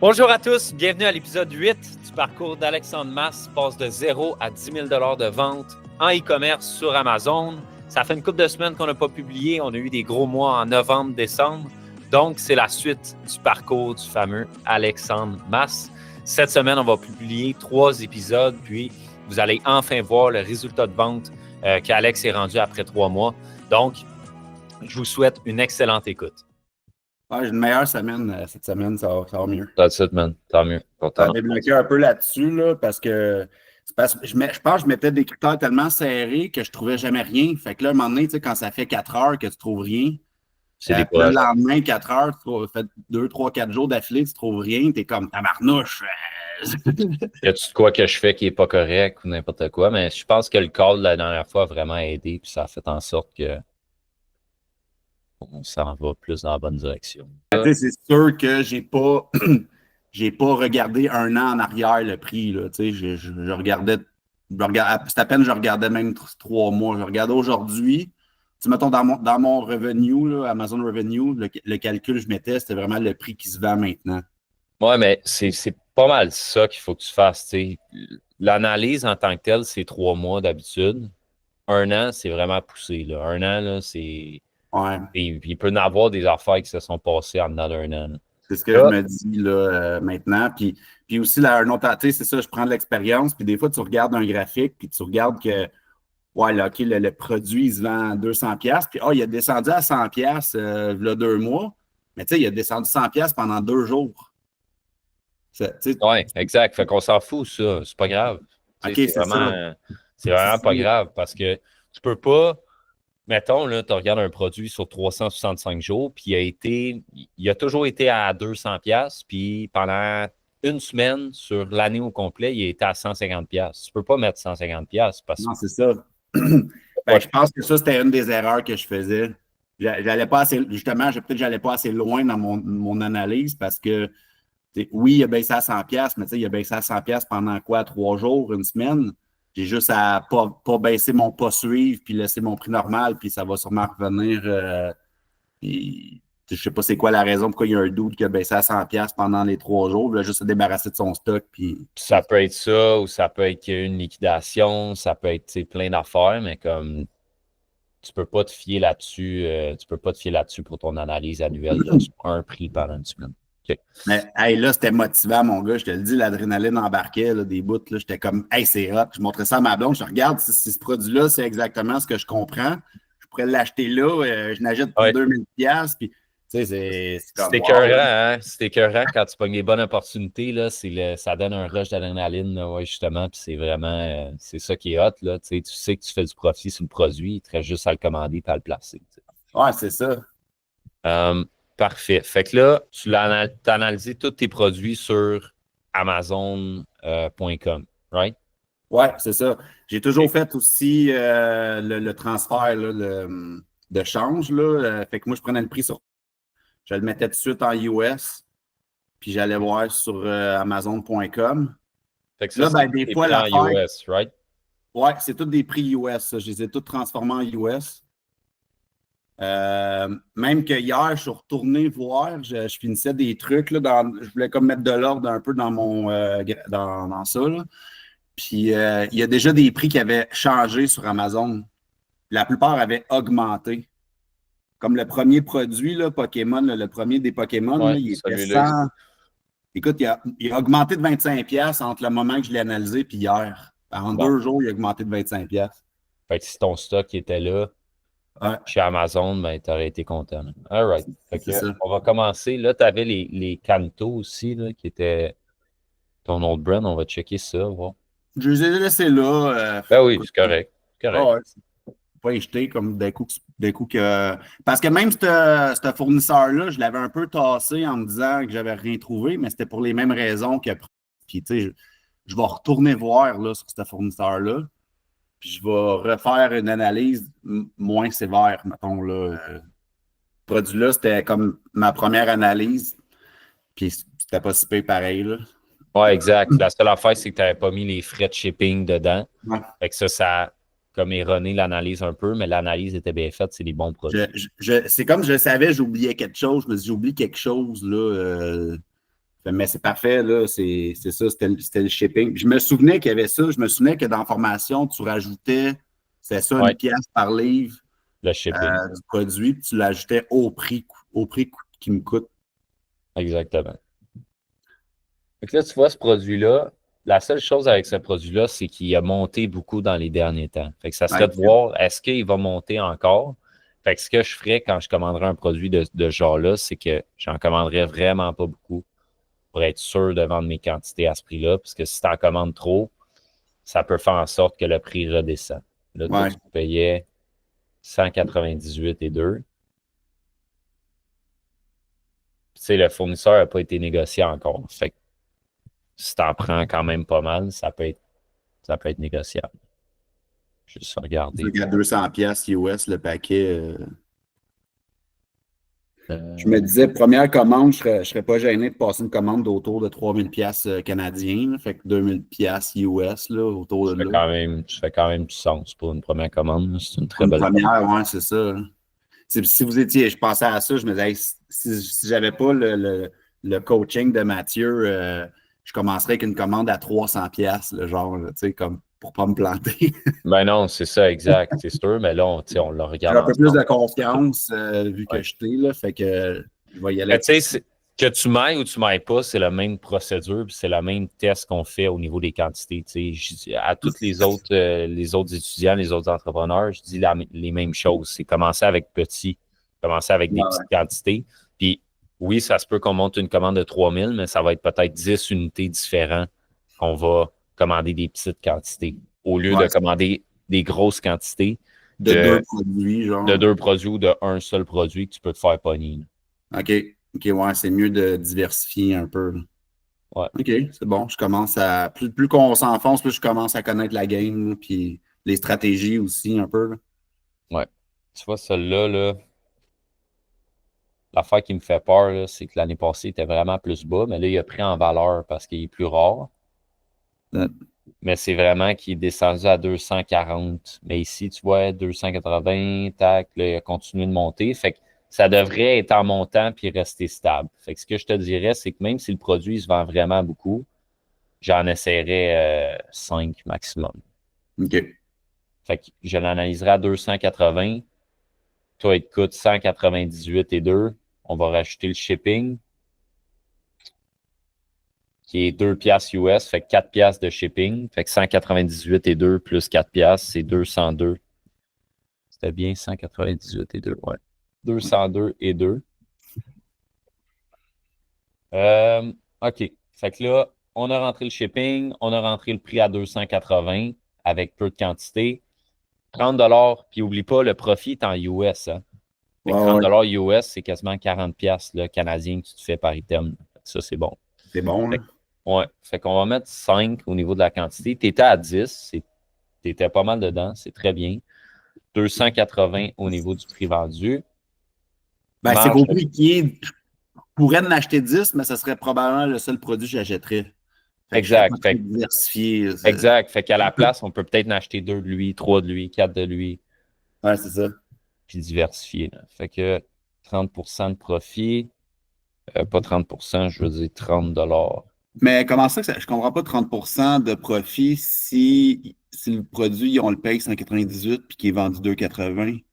Bonjour à tous, bienvenue à l'épisode 8 du parcours d'Alexandre Mas, passe de 0 à 10 000 $ de vente en e-commerce sur Amazon. Ça fait une couple de semaines qu'on n'a pas publié, on a eu des gros mois en novembre, décembre, donc c'est la suite du parcours du fameux Alexandre Mas. Cette semaine, on va publier 3 épisodes, puis vous allez enfin voir le résultat de vente qu'Alex est rendu après 3 mois. Donc, je vous souhaite une excellente écoute. Ouais, j'ai une meilleure semaine cette semaine, ça va mieux. That's it, man. Tant mieux. Ça m'a bloqué un peu là-dessus, là, parce que je pense que je mettais des critères tellement serrés que je trouvais jamais rien. Fait que là, à un moment donné, tu sais, quand ça fait 4 heures que tu trouves rien, C'est le lendemain, 4 heures, tu fais 2, 3, 4 jours d'affilée, tu trouves rien, t'es comme tabarnouche. Y a-tu de quoi que je fais qui est pas correct ou n'importe quoi, mais je pense que le call la dernière fois a vraiment aidé, puis ça a fait en sorte que on s'en va plus dans la bonne direction. C'est sûr que j'ai pas regardé un an en arrière le prix. Là, je regardais, c'est à peine je regardais même 3 mois. Je regardais aujourd'hui. Mettons, dans mon revenu, là, Amazon Revenue, le calcul que je mettais, c'était vraiment le prix qui se vend maintenant. Ouais, mais c'est pas mal ça qu'il faut que tu fasses. T'sais. L'analyse en tant que telle, c'est 3 mois d'habitude. 1 an, c'est vraiment poussé. Là. 1 an, là, c'est. Ouais. Il peut y en avoir des affaires qui se sont passées en dedans d'1 an. C'est ce que je me dis là, maintenant. Puis aussi, là, un autre, c'est ça, je prends de l'expérience. Puis des fois, tu regardes un graphique, puis tu regardes que ouais, là, OK, le produit, il se vend à 200$. Puis, il a descendu à 100$ il y a 2 mois. Mais tu sais, il a descendu 100$ pendant 2 jours. Oui, exact. Fait qu'on s'en fout, ça. C'est pas grave. Okay, c'est vraiment pas grave parce que tu peux pas. Mettons, là, tu regardes un produit sur 365 jours, puis il a toujours été à 200$, puis pendant une semaine, sur l'année au complet, il a été à 150$. Tu peux pas mettre 150$ parce que. Non, c'est ça. Ben, je pense que ça, c'était une des erreurs que je faisais. J'allais pas assez, justement, peut-être que j'allais pas assez loin dans mon analyse parce que, oui, il a baissé à 100$, mais il a baissé à 100$ pendant quoi? 3 jours, une semaine? J'ai juste à pas baisser mon pas suivre puis laisser mon prix normal, puis ça va sûrement revenir. Puis, je sais pas c'est quoi la raison pourquoi il y a un doute qui a baissé à 100$ pendant les 3 jours. Il a juste à se débarrasser de son stock. Puis... Ça peut être ça, ou ça peut être une liquidation, ça peut être plein d'affaires, mais comme tu peux pas te fier là-dessus, pour ton analyse annuelle de un prix par une semaine. Okay. Mais hey, là, c'était motivant, mon gars. Je te le dis, l'adrénaline embarquait, là, des bouts. J'étais comme, hey, c'est hot. Je montrais ça à ma blonde. Je regarde si ce produit-là, c'est exactement ce que je comprends. Je pourrais l'acheter là. Je l'achète pour 2000$. Puis, tu sais, c'est comme. C'est écœurant, hein? C'est écœurant quand tu pognes les bonnes opportunités. Là, ça donne un rush d'adrénaline, ouais, justement. Puis c'est vraiment. C'est ça qui est hot, là. Tu sais que tu fais du profit sur le produit. Il te reste juste à le commander et à le placer. T'sais. Ouais, c'est ça. Parfait. Fait que là, tu as analysé tous tes produits sur Amazon.com, right? Ouais, c'est ça. J'ai toujours fait aussi le transfert là, de change. Là. Fait que moi, je prenais le prix sur. Je le mettais tout de suite en US, puis j'allais voir sur Amazon.com. Fait que ça, là, des fois, en US, right? Ouais, c'est tous des prix US. Ça. Je les ai tous transformés en US. Même que hier, je suis retourné voir, je finissais des trucs, là, je voulais comme mettre de l'ordre un peu dans mon dans ça. Là. Puis il y a déjà des prix qui avaient changé sur Amazon. La plupart avaient augmenté. Comme le premier produit, là, Pokémon, là, le premier des Pokémon, ouais, là, il était 100. Écoute, il a augmenté de 25$ entre le moment que je l'ai analysé et hier. En 2 jours, il a augmenté de 25$. Fait que si ton stock était là, chez Amazon, ben, tu aurais été content. Là. All right. Fait que, on va commencer. Là, tu avais les Kanto aussi, là, qui étaient ton autre brand. On va checker ça. Voir. Je les ai laissés là. Ben oui, c'est correct. Pas jeter comme des coups que. Parce que même ce fournisseur-là, je l'avais un peu tassé en me disant que j'avais rien trouvé, mais c'était pour les mêmes raisons que. Puis, tu sais, je vais retourner voir là, sur ce fournisseur-là. Puis, je vais refaire une analyse moins sévère, mettons. Là. Ce produit-là, c'était comme ma première analyse. Puis, c'était pas si pire pareil. Là. Ouais, exact. La seule affaire, c'est que tu n'avais pas mis les frais de shipping dedans. Ouais. Fait que ça a comme erroné l'analyse un peu, mais l'analyse était bien faite, c'est des bons produits. C'est comme je savais, j'oubliais quelque chose. Je me suis dit, j'oublie quelque chose, là. Mais c'est parfait, là, c'est ça, c'était le shipping. Puis je me souvenais qu'il y avait ça, je me souvenais que dans la formation, tu rajoutais, c'est ça, Ouais, 1 pièce par livre le shipping. du produit, puis tu l'ajoutais au prix qui me coûte. Exactement. Fait que là, tu vois, ce produit-là, la seule chose avec ce produit-là, c'est qu'il a monté beaucoup dans les derniers temps. Fait que ça serait Ouais. de voir, est-ce qu'il va monter encore? Fait que ce que je ferais quand je commanderais un produit de ce genre-là, c'est que j'en commanderais vraiment pas beaucoup pour être sûr de vendre mes quantités à ce prix-là, parce que si tu en commandes trop, ça peut faire en sorte que le prix redescend. Là, toi, Ouais. tu payais 198,2. Tu sais, le fournisseur n'a pas été négocié encore. Fait que si tu en prends quand même pas mal, ça peut être négociable. Juste C'est sûr regarder. qu'à 200 pièces US le paquet. Je me Euh, disais, première commande, je serais pas gêné de passer une commande d'autour de 3000 pièces canadiens, là. Fait que 2000 pièces US, là, autour de là. ça fait quand même du sens pour une première commande, là. C'est une Pour très une belle commande. première, ouais, c'est ça, là. Si vous étiez, je pensais à ça, je me disais, hey, si j'avais pas le coaching de Mathieu, je commencerais avec une commande à 300 pièces, le genre, là, tu sais, comme pour pas me planter. Ben non, c'est ça, exact, c'est sûr, mais là, on le J'ai regarde un peu plus ensemble. de confiance vu que Ouais. je t'ai, là, fait que je vais y aller Mais avec tu sais, ça. que tu m'ailles ou tu m'ailles pas, c'est la même procédure, puis c'est le même test qu'on fait au niveau des quantités. Tu sais, à tous les autres étudiants, les autres entrepreneurs, je dis les mêmes choses. C'est commencer avec petit, commencer avec des Ouais, petites quantités. Puis oui, ça se peut qu'on monte une commande de 3000, mais ça va être peut-être 10 unités différentes qu'on va commander des petites quantités. Au lieu ouais, de commander des grosses quantités de de, deux produits, de genre. deux produits ou de un seul produit que tu peux te faire pogner, là. OK. OK, ouais, c'est mieux de diversifier un peu, là. Ouais. OK, c'est bon. Je commence à. Plus qu'on s'enfonce, plus je commence à connaître la game, là, puis les stratégies aussi, un peu, là. Ouais. Tu vois, celle-là, là, l'affaire qui me fait peur, là, c'est que l'année passée, il était vraiment plus bas, mais là, il a pris en valeur parce qu'il est plus rare. Euh, Mais c'est vraiment qu'il est descendu à 240. Mais ici, tu vois, 280, tac, là, il a continué de monter. Fait que ça devrait être en montant puis rester stable. Fait que ce que je te dirais, c'est que même si le produit se vend vraiment beaucoup, j'en essaierais 5 maximum. OK. Fait que je l'analyserai à 280. Toi, il te coûte 198,2. On va rajouter le shipping, qui est 2 piastres US, fait que 4 piastres de shipping. Fait que 198,2 plus 4 piastres, c'est 202. C'était bien 198,2, ouais. 202,2. Euh, OK. Fait que là, on a rentré le shipping, on a rentré le prix à 280 avec peu de quantité. 30 $, puis oublie pas, le profit est en US, hein. Fait que Ouais, 30 ouais. US, c'est quasiment 40 piastres là, canadiens que tu te fais par item. Ça, c'est bon. C'est bon, Fait là. que, ouais. Fait qu'on va mettre 5 au niveau de la quantité. Tu étais à 10, tu étais pas mal dedans, c'est très bien. 280 au niveau du prix vendu. Ben, c'est Marge qu'au de... prix qui est. Je pourrais en acheter 10, mais ce serait probablement le seul produit que j'achèterais. Fait que je serais pas Exact. très diversifié. Exact. Fait qu'à la place, on peut peut-être en acheter 2 de lui, 3 de lui, 4 de lui, Ouais, c'est ça. puis diversifier, là. Fait que 30% de profit, pas 30%, je veux dire 30 $. Mais comment ça, je comprends pas 30% de profit si le produit, on le paye 198 puis qu'il est vendu 2,80.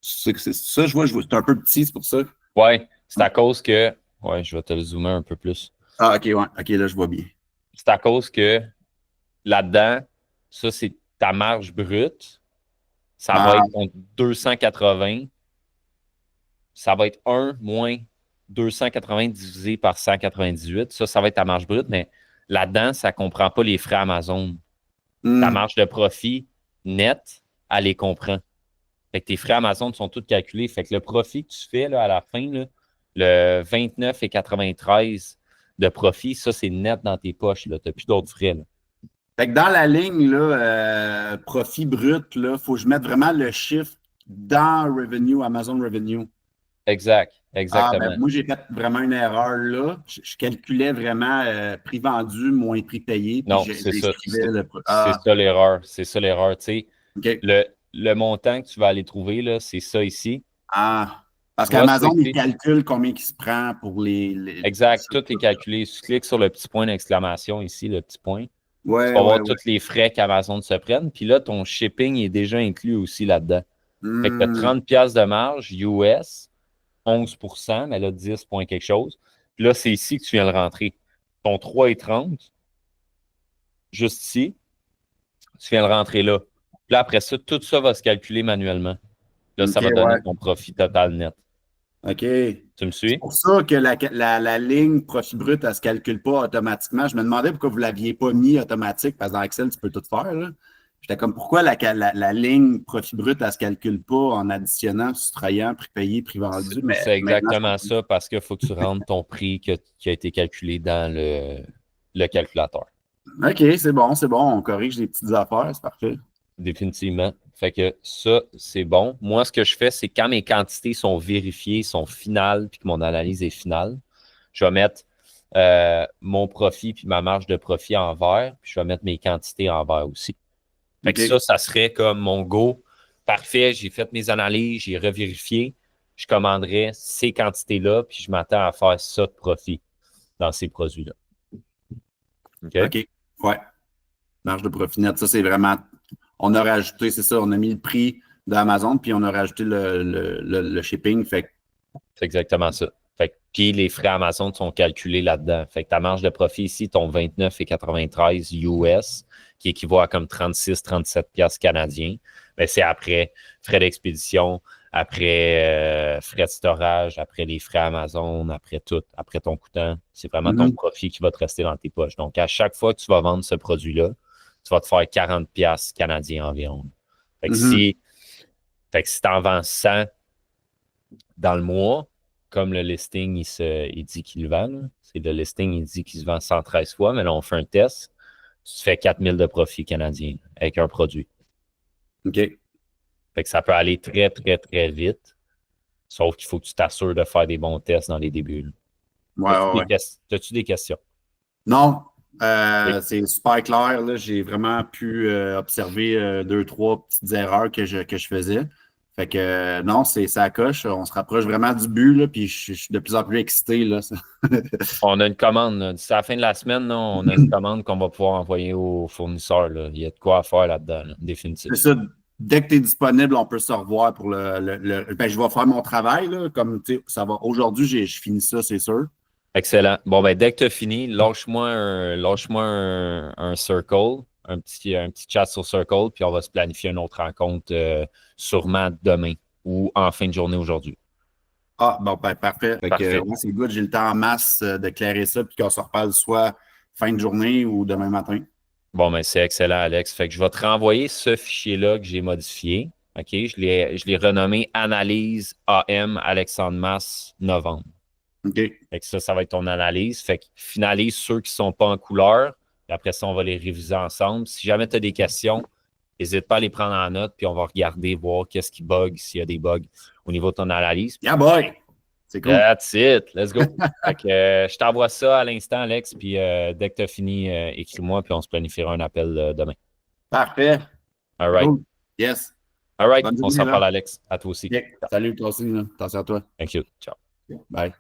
C'est ça, je vois, c'est un peu petit, c'est pour ça. Ouais, c'est à cause que. Ouais, je vais te le zoomer un peu plus. Ah, OK, ouais. OK, là, je vois bien. C'est à cause que là-dedans, ça, c'est ta marge brute. Ça va Ah, être ton 280. Ça va être 1 moins 280 divisé par 198. Ça va être ta marge brute, mais là-dedans, ça ne comprend pas les frais Amazon. Ta hmm. marge de profit nette, elle les comprend. Fait que tes frais Amazon sont tous calculés. Fait que le profit que tu fais là, à la fin, là, le 29,93 de profit, ça, c'est net dans tes poches. Tu n'as plus d'autres frais, là. Fait que dans la ligne, là, profit brut, il faut que je mette vraiment le chiffre dans Revenue, Amazon Revenue. Exact, Ah, ben exactement. moi, j'ai fait vraiment une erreur là. Je calculais vraiment prix vendu moins prix payé, puis Non, c'est ça. j'inscrivais le. C'est Ah, ça l'erreur. C'est ça l'erreur. Tu sais, OK. le montant que tu vas aller trouver, là, c'est ça ici. Ah. Parce Tu vas qu'Amazon, il cliquer. calcule combien il se prend pour Exact, tout est calculé. Si tu cliques sur le petit point d'exclamation ici, le petit point, tu Ouais, vas ouais, voir ouais. tous les frais qu'Amazon se prenne. Puis là, ton shipping est déjà inclus aussi là-dedans. Fait que tu as Hmm, 30 piastres de marge US, 11%, mais là, 10 point quelque chose. Puis là, c'est ici que tu viens le rentrer. Ton 3,30, juste ici, tu viens le rentrer là. Puis là, après ça, tout ça va se calculer manuellement. Là, OK, ça va donner ouais. ton profit total net. OK. Tu me C'est suis? pour ça que la ligne profit brut, elle ne se calcule pas automatiquement. Je me demandais pourquoi vous ne l'aviez pas mis automatique, parce que dans Excel, tu peux tout faire, là. J'étais comme, pourquoi la ligne profit brut, elle ne se calcule pas en additionnant, soustrayant, prix payé, prix vendu? Mais C'est maintenant, je exactement comprends. ça parce qu'il faut que tu rentres ton prix qui a été calculé dans le calculateur. OK, c'est bon. On corrige les petites affaires, c'est parfait. Définitivement. Fait que ça, c'est bon. Moi, ce que je fais, c'est quand mes quantités sont vérifiées, sont finales, puis que mon analyse est finale, je vais mettre mon profit puis ma marge de profit en vert, puis je vais mettre mes quantités en vert aussi. Fait que OK. ça serait comme mon go. Parfait, j'ai fait mes analyses, j'ai revérifié. Je commanderais ces quantités-là, puis je m'attends à faire ça de profit dans ces produits-là. OK? OK. Ouais. Marge de profit net, ça, c'est vraiment. On a rajouté, c'est ça, on a mis le prix d'Amazon, puis on a rajouté le shipping. Fait que, C'est exactement ça. Fait que, puis les frais Amazon sont calculés là-dedans. Fait que ta marge de profit ici, ton 29,93 US, qui équivaut à comme 36-37 piastres canadiens, ben c'est après frais d'expédition, après frais de storage, après les frais Amazon, après tout, après ton coûtant. C'est vraiment ton profit qui va te rester dans tes poches. Donc, à chaque fois que tu vas vendre ce produit-là, tu vas te faire 40 piastres canadiens environ. Fait que Mhm. si tu en vends 100 dans le mois, comme le listing, il dit qu'il le vend, là. C'est le listing, il dit qu'il se vend 113 fois, mais là, on fait un test. Tu fais 4000 de profit canadien avec un produit. OK. Fait que ça peut aller très, très, très vite. Sauf qu'il faut que tu t'assures de faire des bons tests dans les débuts, là. Ouais, ouais, ouais. T'as-tu des questions? Non, Oui. c'est super clair. Là. J'ai vraiment pu observer deux, trois petites erreurs que je faisais. Fait que non, c'est ça coche. On se rapproche vraiment du but, là, puis je suis de plus en plus excité. Là. On a une commande, là. D'ici la fin de la semaine, là, on a une commande qu'on va pouvoir envoyer aux fournisseurs, là. Il y a de quoi faire là-dedans, là, définitif. C'est ça. Dès que tu es disponible, on peut se revoir pour Ben, je vais faire mon travail, là, comme tu sais, ça va. Aujourd'hui, je finis ça, c'est sûr. Excellent. Bon, ben, dès que tu as fini, lâche-moi un circle, un petit chat sur Circle, puis on va se planifier une autre rencontre sûrement demain ou en fin de journée aujourd'hui. Ah, bon, ben, parfait. Fait que, Parfait. ouais, c'est good. J'ai le temps en masse de clairer ça, puis qu'on se reparle soit fin de journée ou demain matin. Bon, ben, c'est excellent, Alex. Fait que je vais te renvoyer ce fichier-là que j'ai modifié. OK? Je l'ai renommé Analyse AM Alexandre Masse novembre. OK. Fait que ça va être ton analyse. Fait que finalise ceux qui ne sont pas en couleur. Puis après ça, on va les réviser ensemble. Si jamais tu as des questions, n'hésite pas à les prendre en note, puis on va regarder, voir qu'est-ce qui bug, s'il y a des bugs au niveau de ton analyse. Yeah, boy! C'est cool. That's it. Let's go. Fait que, je t'envoie ça à l'instant, Alex, puis dès que tu as fini, écris-moi, puis on se planifiera un appel demain. Parfait. All right. Cool. Yes. All right. Bonne On journée, s'en parle, là. Alex. À toi aussi. OK. Salut, toi aussi, là. Attention à toi. Thank you. Ciao. Bye.